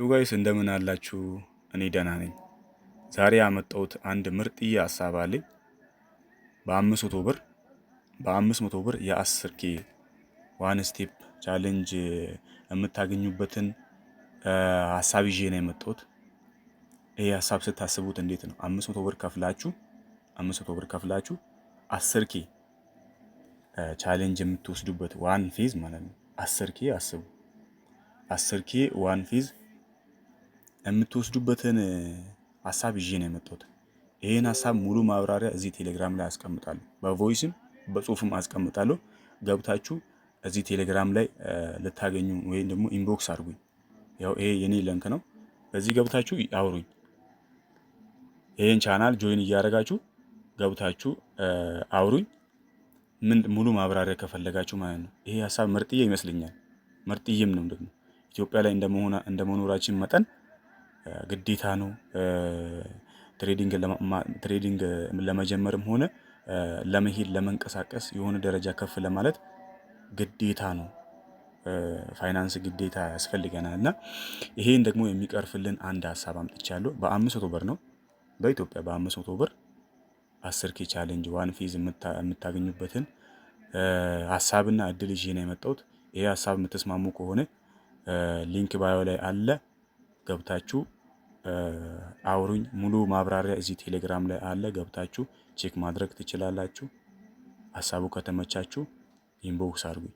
ጋይስ እንደምን አላችሁ? እኔ ደህና ነኝ። ዛሬ ያመጣሁት አንድ ምርጥዬ ሀሳብ አለኝ። በ500 ብር የ10K ዋን ስቴፕ ቻሌንጅ የምታገኙበትን ሀሳብ ይዤ ነው የመጣሁት። ይሄ ሀሳብ ስታስቡት እንዴት ነው? 500 ብር ከፍላችሁ 10K ቻሌንጅ የምትወስዱበት ዋን ፌዝ ማለት ነው። 10K አስቡ። 10K ዋን ፌዝ የምትወስዱበትን ሀሳብ ይዤ ነው የመጣሁት። ይሄን ሀሳብ ሙሉ ማብራሪያ እዚህ ቴሌግራም ላይ አስቀምጣለሁ። በቮይስም በጽሁፍም አስቀምጣለሁ። ገብታችሁ እዚህ ቴሌግራም ላይ ልታገኙ ወይም ደግሞ ኢንቦክስ አድርጉኝ። ያው ይሄ የኔ ሊንክ ነው። በዚህ ገብታችሁ አውሩኝ። ይሄን ቻናል ጆይን እያደረጋችሁ ገብታችሁ አውሩኝ። ምን ሙሉ ማብራሪያ ከፈለጋችሁ ማለት ነው። ይሄ ሀሳብ ምርጥዬ ይመስለኛል። ምርጥዬም ነው ደግሞ ኢትዮጵያ ላይ እንደመኖራችን መጠን ግዴታ ነው። ትሬዲንግ ለመጀመርም ሆነ ለመሄድ ለመንቀሳቀስ የሆነ ደረጃ ከፍ ለማለት ግዴታ ነው። ፋይናንስ ግዴታ ያስፈልገናል እና ይሄን ደግሞ የሚቀርፍልን አንድ ሀሳብ አምጥቻለሁ። በ500 ብር ነው በኢትዮጵያ በ500 ብር 10K ቻሌንጅ ዋን ፌዝ የምታገኙበትን ሀሳብና እድል ይዤ ነው የመጣሁት። ይሄ ሀሳብ የምትስማሙ ከሆነ ሊንክ ባዮ ላይ አለ። ገብታችሁ አውሩኝ። ሙሉ ማብራሪያ እዚህ ቴሌግራም ላይ አለ። ገብታችሁ ቼክ ማድረግ ትችላላችሁ። ሀሳቡ ከተመቻችሁ ኢንቦክስ አድርጉኝ።